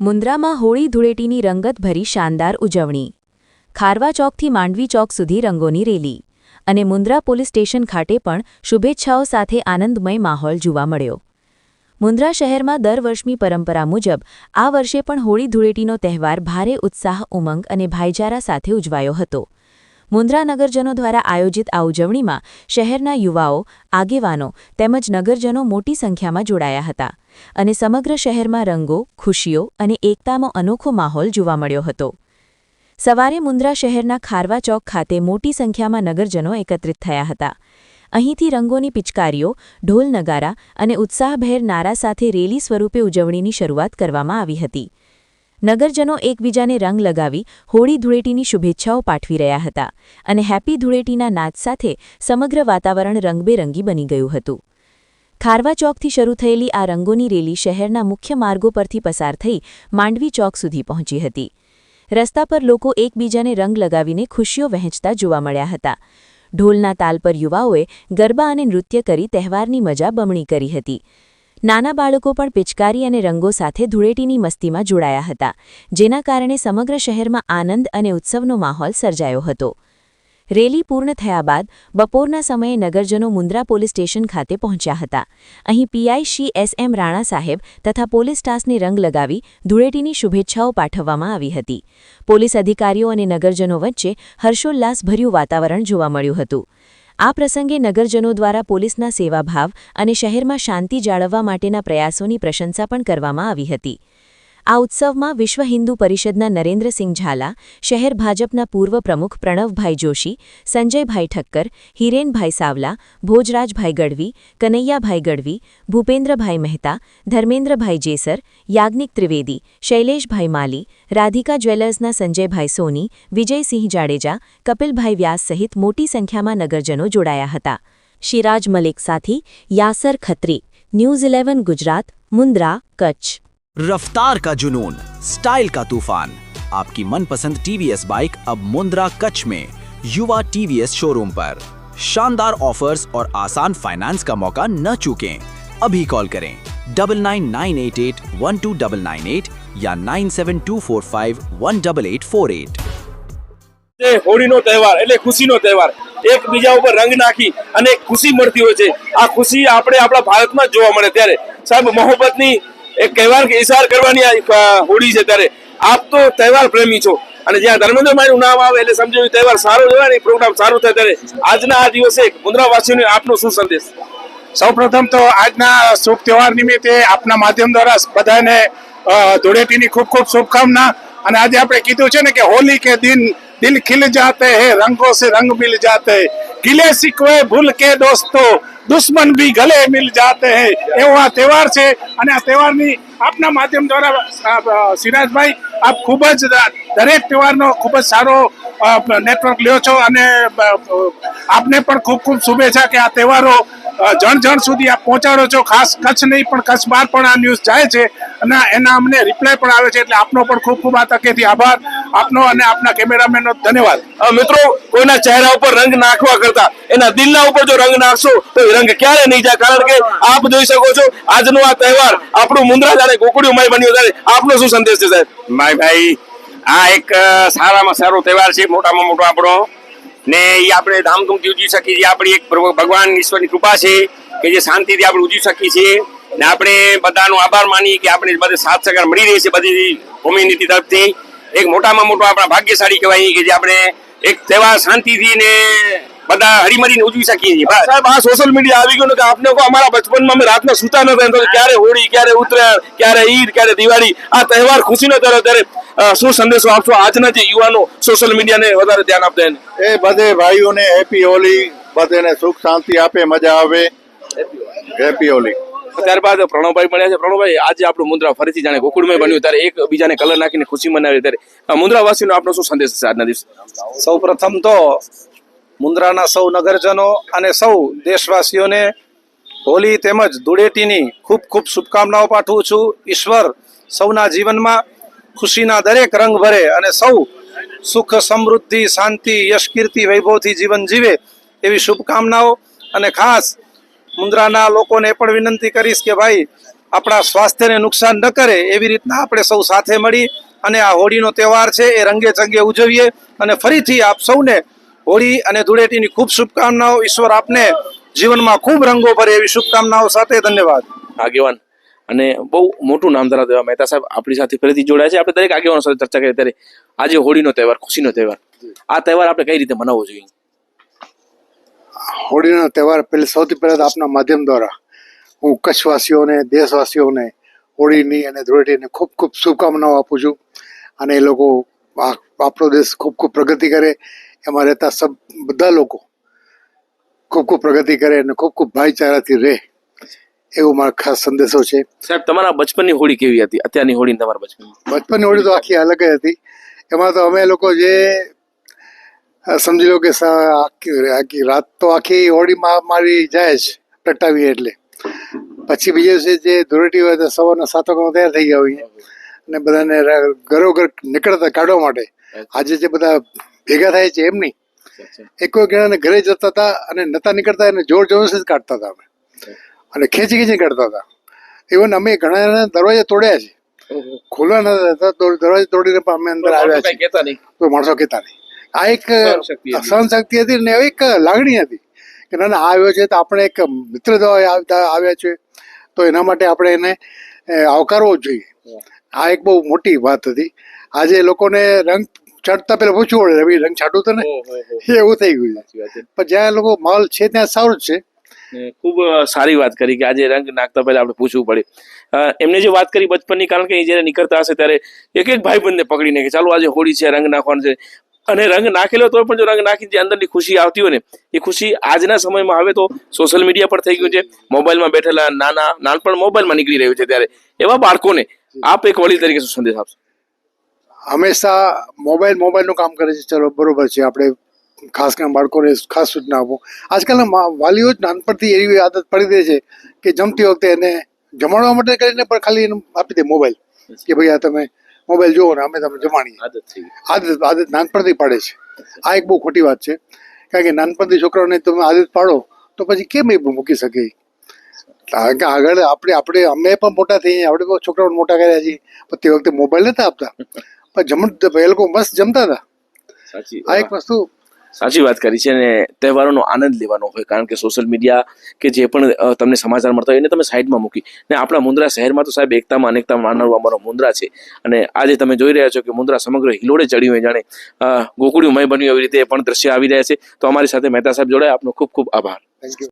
મુન્દ્રામાં હોળી ધૂળેટીની રંગતભરી શાનદાર ઉજવણી. ખારવા ચોકથી માંડવી ચોક સુધી રંગોની રેલી અને મુન્દ્રા પોલીસ સ્ટેશન ખાતે પણ શુભેચ્છાઓ સાથે આનંદમય માહોલ જોવા મળ્યો. મુન્દ્રા શહેરમાં દર વર્ષની પરંપરા મુજબ આ વર્ષે પણ હોળી ધૂળેટીનો તહેવાર ભારે ઉત્સાહ, ઉમંગ અને ભાઈચારા સાથે ઉજવાયો હતો. મુન્દ્રા નગરજનો દ્વારા આયોજિત આ ઉજવણીમાં શહેરના યુવાઓ, આગેવાનો તેમજ નગરજનો મોટી સંખ્યામાં જોડાયા હતા અને સમગ્ર શહેરમાં રંગો, ખુશીઓ અને એકતાનો અનોખો માહોલ જોવા મળ્યો હતો. સવારે મુન્દ્રા શહેરના ખારવા ચોક ખાતે મોટી સંખ્યામાં નગરજનો એકત્રિત થયા હતા. અહીંથી રંગોની પિચકારીઓ, ઢોલ નગારા અને ઉત્સાહભેર નારા સાથે રેલી સ્વરૂપે ઉજવણીની શરૂઆત કરવામાં આવી હતી. નગરજનો એકબીજાને રંગ લગાવી હોળી ધૂળેટીની શુભેચ્છાઓ પાઠવી રહ્યા હતા અને હેપી ધૂળેટીના નાદ સાથે સમગ્ર વાતાવરણ રંગબેરંગી બની ગયું હતું. ખારવા ચોકથી શરૂ થયેલી આ રંગોની રેલી શહેરના મુખ્ય માર્ગો પરથી પસાર થઈ માંડવી ચોક સુધી પહોંચી હતી. રસ્તા પર લોકો એકબીજાને રંગ લગાવીને ખુશીઓ વહેંચતા જોવા મળ્યા હતા. ઢોલના તાલ પર યુવાઓએ ગરબા અને નૃત્ય કરી તહેવારની મજા બમણી કરી હતી. નાના બાળકો પણ પિચકારી અને રંગો સાથે ધૂળેટીની મસ્તીમાં જોડાયા હતા, જેના કારણે સમગ્ર શહેરમાં આનંદ અને ઉત્સવનો માહોલ સર્જાયો હતો. રેલી પૂર્ણ થયા બાદ બપોરના સમયે નગરજનો મુન્દ્રા પોલીસ સ્ટેશન ખાતે પહોંચ્યા હતા. અહીં પીઆઈ શ્રી એસ.એમ. રાણા સાહેબ તથા પોલીસ સ્ટાફને રંગ લગાવી ધૂળેટીની શુભેચ્છાઓ પાઠવવામાં આવી હતી. પોલીસ અધિકારીઓ અને નગરજનો વચ્ચે હર્ષોલ્લાસભર્યું વાતાવરણ જોવા મળ્યું હતું. આ પ્રસંગે નગરજનો દ્વારા પોલીસના સેવાભાવ અને શહેરમાં શાંતિ જાળવવા માટેના પ્રયાસોની પ્રશંસા પણ કરવામાં આવી હતી. આ ઉત્સવમાં વિશ્વ હિન્દુ પરિષદના નરેન્દ્રસિંહ ઝાલા, શહેર ભાજપના પૂર્વ પ્રમુખ પ્રણવભાઈ જોશી, સંજયભાઈ ઠક્કર, હિરેનભાઈ સાવલા, ભોજરાજભાઈ ગઢવી, કનૈયાભાઈ ગઢવી, ભૂપેન્દ્રભાઈ મહેતા, ધર્મેન્દ્રભાઈ જેસર, યાજ્ઞિક ત્રિવેદી, શૈલેષભાઈ માલી, રાધિકા જ્વેલર્સના સંજયભાઈ સોની, વિજયસિંહ જાડેજા, કપિલભાઈ વ્યાસ સહિત મોટી સંખ્યામાં નગરજનો જોડાયા હતા. શિરાજ મલિક સાથી, યાસર ખત્રી, ન્યૂઝ 11 ગુજરાત, મુન્દ્રા, કચ્છ. रफ्तार का जुनून, स्टाइल का तूफान, आपकी मनपसंद टीवीएस बाइक अब मुंद्रा कच्छ में युवा टीवीएस शोरूम पर. शानदार ऑफर्स और आसान फाइनेंस का मौका न चूकें. अभी कॉल करें 9998812998 या 9724518848. હોળીનો તહેવાર એટલે ખુશીનો તહેવાર, એકબીજા ઉપર રંગ નાખી અને ખુશી મળતી હોય છે. આ ખુશી આપણે આપણા ભારતમાં જ જોવા મળે. ત્યારે સાહેબ મોહબ્બતની એક તહેવાર કે ઇશાર કરવાની આ હોળી છે. ત્યારે આપ તો તહેવાર પ્રેમી છો અને જ્યાં ધર્મેન્દ્રભાઈનું નામ આવે એટલે સમજો તહેવાર સારો જ હોય ને, પ્રોગ્રામ સારો થાય. ત્યારે આજના આ દિવસે મુન્દ્રાવાસીઓને આપનો શું સંદેશ? સૌપ્રથમ તો આજના શુભ તહેવાર નિમિત્તે આપના માધ્યમ દ્વારા બધાને ધૂળેટીની ખૂબ ખૂબ શુભકામના. અને આજે આપણે કીધું છે ને કે હોલી કે દિન દિલ ખिल जाते हैं, रंगों से रंग मिल जाते हैं, गिले शिकवे भूल के दोस्तों दुश्मन भी गले मिल जाते हैं. એવો આ તહેવાર છે અને આ તહેવારની આપના માધ્યમ દ્વારા સિરાજભાઈ આપ ખૂબ જ દરેક તહેવારનો ખૂબ જ સારો નેટવર્ક લ્યો છો અને આપને પણ ખૂબ ખૂબ શુભેચ્છા કે આ તહેવારો જણ જણ સુધી આપ પહોંચાડો છો. ખાસ કચ્છ નહીં પણ કચ્છ બહાર પણ આ ન્યૂઝ જાય છે અને એના અમને રિપ્લાય પણ આવે છે. એટલે આપનો પણ ખૂબ ખૂબ આ તકેથી આભાર આપનો અને આપના કેમેરામેનનો ધન્યવાદ. મિત્રો, કોઈના ચહેરા ઉપર રંગ નાખવા કરતા એના દિલના ઉપર જો રંગ નાખશો તો એ રંગ ક્યારે નહીં જાય. કારણ કે આપ જોઈ શકો છો આજનો આ તહેવાર આપણું મુન્દ્રા જાણે ગોકુળિયુંમય બન્યું. ત્યારે આપનો શું સંદેશ છે સાહેબ? ભાઈ આ એક સારામાં સારો તહેવાર છે, મોટામાં મોટો આપણો ને એ આપણે ધામધૂમથી ઉજવી શકીએ છીએ. આપણી એક ભગવાન ઈશ્વરની કૃપા છે કે જે શાંતિથી આપણે ઉજવી શકીએ છીએ. ને આપણે બધાનો આભાર માનીએ કે આપણે બધે સાથ સહકાર મળી રહી છે બધી કોમ્યુનિટી તરફથી. એક મોટામાં મોટો આપણા ભાગ્યશાળી કહેવાય કે જે આપણે એક તહેવાર શાંતિથી ને બધા હળીમળીને ઉજવી શકીએ છીએ. સાહેબ, આ સોશિયલ મીડિયા આવી ગયું કે આપને કહો અમારા બચપનમાં અમે રાતના સૂતા નતા, ક્યારે હોળી, ક્યારે ઉત્તરાયણ, ક્યારે ઈદ, ક્યારે દિવાળી, આ તહેવાર ખુશીનો તહેવાર. ત્યારે શું સંદેશો આપશો આજના જે યુવાનો સોશિયલ મીડિયાને વધારે ધ્યાન આપતા એને? એ બધે ભાઈઓને હેપી હોલી, બધાને સુખ શાંતિ આપે, મજા આવે. હેપી હોલી. ત્યારબાદ પ્રણવભાઈ મળ્યા છે. પ્રણવભાઈ, આજે આપણું મુન્દ્રા ફરીથી જાણે ગોકુળમય બન્યું. ત્યારે એક બીજાને કલર નાખીને ખુશી મનાવી. ત્યારે મુન્દ્રાવાસીનો આપણો શું સંદેશ છે આજના દિવસે? સૌ પ્રથમ તો મુન્દ્રાના સૌ નગરજનો અને સૌ દેશવાસીઓને હોલી તેમજ ધૂળેટીની ખૂબ ખૂબ શુભકામનાઓ પાઠવું છું. ઈશ્વર સૌના જીવનમાં ખુશીના દરેક રંગ ભરે અને સૌ સુખ, સમૃદ્ધિ, શાંતિ, યશ, કીર્તિ, વૈભવથી જીવન જીવે એવી શુભકામનાઓ. અને ખાસ મુન્દ્રાના લોકોને પણ વિનંતી કરીશ કે ભાઈ આપણા સ્વાસ્થ્યને નુકસાન ન કરે એવી રીતના આપણે સૌ સાથે મળી અને આ હોળીનો તહેવાર છે એ રંગે ચંગે ઉજવીએ અને ફરીથી આપ સૌને હોળી અને ધૂળેટીની ખૂબ શુભકામનાઓ. ઈશ્વર આપને જીવનમાં ખૂબ રંગો ભરે એવી શુભકામનાઓ સાથે ધન્યવાદ. આગેવાન અને બહુ મોટું નામ ધરાવતા એવા મહેતા સાહેબ આપણી સાથે ફરીથી જોડાયા છે. આપણે દરેક આગેવાનો સાથે ચર્ચા કરીએ ત્યારે આજે હોળીનો તહેવાર, ખુશીનો તહેવાર, આ તહેવાર આપણે કઈ રીતે મનાવવો જોઈએ? હોળીનો તહેવાર સૌથી પહેલા તો આપના માધ્યમ દ્વારા હું કચ્છવાસીઓને, દેશવાસીઓને હોળીની અને ધૂળેટીની ખૂબ ખૂબ શુભકામનાઓ આપું છું. અને એ લોકો આપણો દેશ ખૂબ ખૂબ પ્રગતિ કરે, એમાં રહેતા બધા લોકો ખૂબ ખૂબ પ્રગતિ કરે અને ખૂબ ખૂબ ભાઈચારાથી રહે, એવો મારો ખાસ સંદેશો છે. સાહેબ, તમારા બચપનની હોળી કેવી હતી? અત્યારની હોળી તમારા બચપનની હોળી તો આખી અલગ જ હતી. એમાં તો અમે લોકો જે સમજી લો કે આખી રાત તો આખી હોળીમાં મારી જાય જ પ્રગટાવીએ. એટલે પછી બીજે દિવસે જે ધૂળેટી હોય તો સવારના 7 વાગ્યામાં તૈયાર થઈ ગયા હોઈએ અને બધાને ઘરોઘર નીકળતા કાઢવા માટે. આજે જે બધા ભેગા થાય છે એમ નહીં, એક જણાને ઘરે જતા હતા અને નતા નીકળતા એને જોર જોરથી જ કાઢતા હતા અમે, અને ખેંચી ખેંચી કાઢતા હતા. ઇવન અમે ઘણા જણા દરવાજા તોડ્યા છે, ખોલવા નતા, દરવાજા તોડીને પણ અમે અંદર આવ્યા છીએ, તો માણસો કહેતા નહીં. આ એક સહનશક્તિ હતી ને એક લાગણી હતી કે ના ના આવ્યો છે તો આપણે એક મિત્ર દ્વારા આવ્યા છે તો એના માટે આપણે એને આવકારવો જ જોઈએ. આ એક બહુ મોટી વાત હતી. આજે લોકોને રંગ ચડતા પેલા પૂછવું પડે, રવિ રંગ છાંટું તો ને, એવું થઈ ગયું છે. પણ જ્યાં લોકો માલ છે ત્યાં સારું જ છે. ખૂબ સારી વાત કરી કે આજે રંગ નાખતા પહેલા આપણે પૂછવું પડે. એમને જે વાત કરી બચપનની, કારણ કે જયારે નીકળતા હશે ત્યારે એક એક ભાઈબંધને પકડીને કે ચાલો આજે હોળી છે, રંગ નાખવાનું છે. અને રંગ નાખેલો તો પણ જો રંગ નાખી જે અંદરની ખુશી આવતી હોય ને, એ ખુશી આજના સમયમાં હવે તો સોશિયલ મીડિયા પર થઈ ગયું છે. મોબાઈલમાં બેઠેલા નાનપણ મોબાઈલમાં નીકળી રહ્યું છે, ત્યારે એવા બાળકોને આપ એક વડીલ તરીકે શું સંદેશ આપશો? હંમેશા મોબાઈલનું કામ કરે છે, ચલો બરોબર છે. આપણે ખાસ કરીને બાળકોને ખાસ સૂચના આપો. આજકાલના વાલીઓ જ નાનપણથી એવી આદત પડી દે છે કે જમતી વખતે એને જમાડવા માટે કરીને પણ ખાલી એને આપી દે મોબાઈલ, કે ભાઈ આ તમે મોબાઈલ જુઓ ને અમે તમે જમાડીએ. આદત નાનપણથી પાડે છે. આ એક બહુ ખોટી વાત છે, કારણ કે નાનપણથી છોકરાઓને તમે આદત પાડો તો પછી કેમ એ મૂકી શકે? કારણ કે આગળ અમે પણ મોટા થઈએ, આપણે પણ છોકરાઓને મોટા કર્યા છીએ, પણ તે વખતે મોબાઈલ નતા આપતા, પણ એ લોકો મસ્ત જમતા હતા. આ એક વસ્તુ સાચી વાત કરી છે. અને તહેવારોનો આનંદ લેવાનો હોય, કારણ કે સોશિયલ મીડિયા કે જે પણ તમને સમાચાર મળતા હોય એને તમે સાઈડમાં મૂકી ને આપણા મુન્દ્રા શહેરમાં તો સાહેબ એકતામાં અનેકતામાં માનવ અમારો મુન્દ્રા છે. અને આજે તમે જોઈ રહ્યા છો કે મુન્દ્રા સમગ્ર હિલોડે ચડ્યું હોય, જાણે ગોકુળિયુંમય બન્યું એવી રીતે પણ દ્રશ્ય આવી રહ્યા છે. તો અમારી સાથે મહેતા સાહેબ જોડાયા, આપનો ખૂબ ખૂબ આભાર. Thank you.